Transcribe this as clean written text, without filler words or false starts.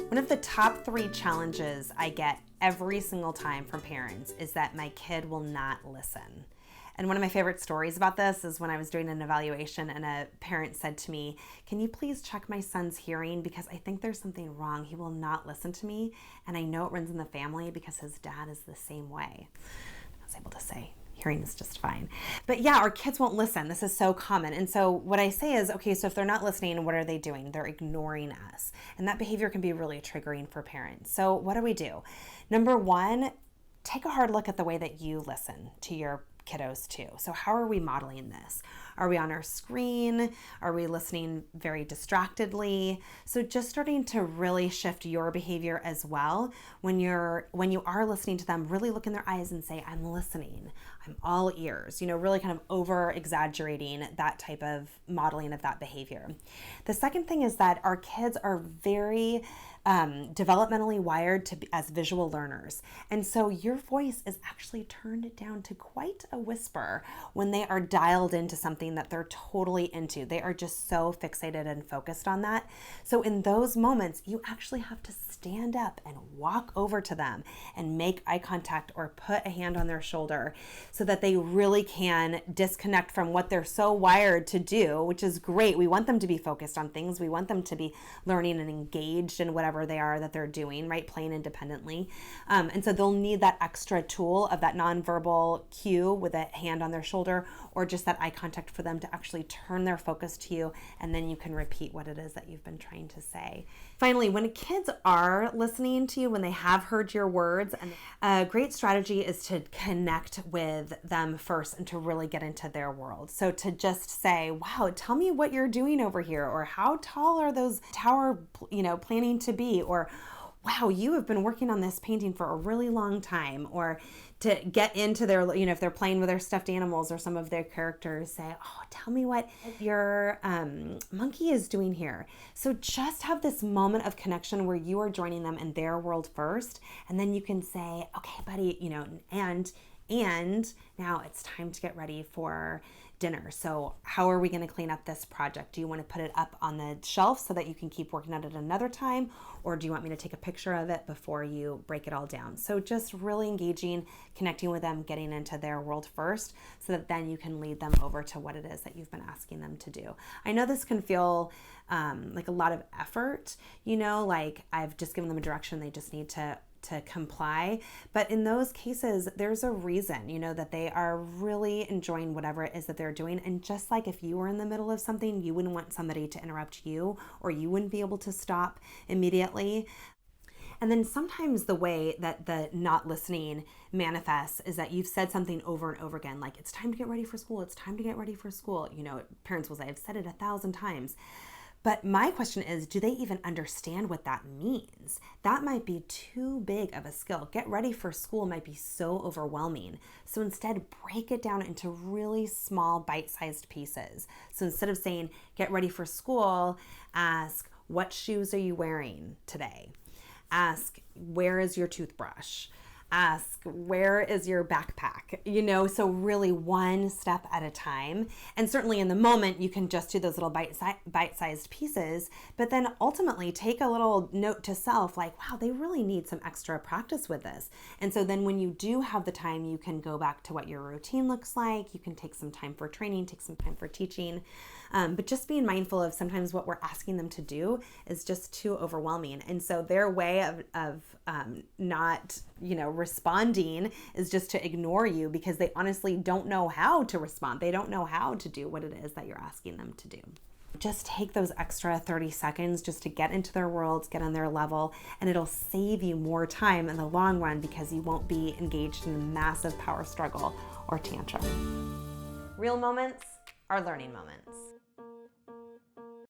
One of the top 3 challenges I get every single time from parents is that my kid will not listen. And one of my favorite stories about this is when I was doing an evaluation and a parent said to me, "Can you please check my son's hearing because I think there's something wrong. He will not listen to me, and I know it runs in the family because his dad is the same way." I was able to say, hearing is just fine. But yeah, our kids won't listen. This is so common. And so what I say is, okay, so if they're not listening, what are they doing? They're ignoring us. And that behavior can be really triggering for parents. So what do we do? Number 1, take a hard look at the way that you listen to your kiddos too. So how are we modeling this? Are we on our screen? Are we listening very distractedly? So just starting to really shift your behavior as well. When you are listening to them, really look in their eyes and say, "I'm listening. I'm all ears." Really kind of over exaggerating that type of modeling of that behavior. The second thing is that our kids are very developmentally wired as visual learners. And so your voice is actually turned down to quite a whisper when they are dialed into something that they're totally into. They are just so fixated and focused on that. So in those moments, you actually have to stand up and walk over to them and make eye contact or put a hand on their shoulder so that they really can disconnect from what they're so wired to do, which is great. We want them to be focused on things. We want them to be learning and engaged in whatever they are that they're doing, right? Playing independently. And so they'll need that extra tool of that nonverbal cue with a hand on their shoulder or just that eye contact for them to actually turn their focus to you, and then you can repeat what it is that you've been trying to say. Finally, when kids are listening to you, when they have heard your words, a great strategy is to connect with them first and to really get into their world. So to just say, "Wow, tell me what you're doing over here," or "How tall are those tower, planning to be?" or "Wow, you have been working on this painting for a really long time," or to get into their, if they're playing with their stuffed animals or some of their characters, say, "Oh, tell me what your monkey is doing here." So just have this moment of connection where you are joining them in their world first, and then you can say, "Okay, buddy, and now it's time to get ready for dinner. So how are we going to clean up this project? Do you want to put it up on the shelf so that you can keep working on it another time? Or do you want me to take a picture of it before you break it all down?" So just really engaging, connecting with them, getting into their world first so that then you can lead them over to what it is that you've been asking them to do. I know this can feel like a lot of effort, like I've just given them a direction, they just need to comply. But in those cases, there's a reason, that they are really enjoying whatever it is that they're doing. And just like if you were in the middle of something, you wouldn't want somebody to interrupt you, or you wouldn't be able to stop immediately. And then sometimes the way that the not listening manifests is that you've said something over and over again, like, "It's time to get ready for school. It's time to get ready for school." Parents will say, "I've said it 1,000 times. But my question is, do they even understand what that means? That might be too big of a skill. Get ready for school might be so overwhelming. So instead, break it down into really small bite-sized pieces. So instead of saying, "Get ready for school," ask, "What shoes are you wearing today?" Ask, "Where is your toothbrush?" Ask, "Where is your backpack?" So really one step at a time. And certainly in the moment, you can just do those little bite-sized pieces, but then ultimately take a little note to self, like, "Wow, they really need some extra practice with this." And so then when you do have the time, you can go back to what your routine looks like. You can take some time for training, take some time for teaching. But just being mindful of sometimes what we're asking them to do is just too overwhelming. And so their way of not, responding is just to ignore you because they honestly don't know how to respond. They don't know how to do what it is that you're asking them to do. Just take those extra 30 seconds just to get into their worlds, get on their level, and it'll save you more time in the long run because you won't be engaged in a massive power struggle or tantrum. Real moments are learning moments.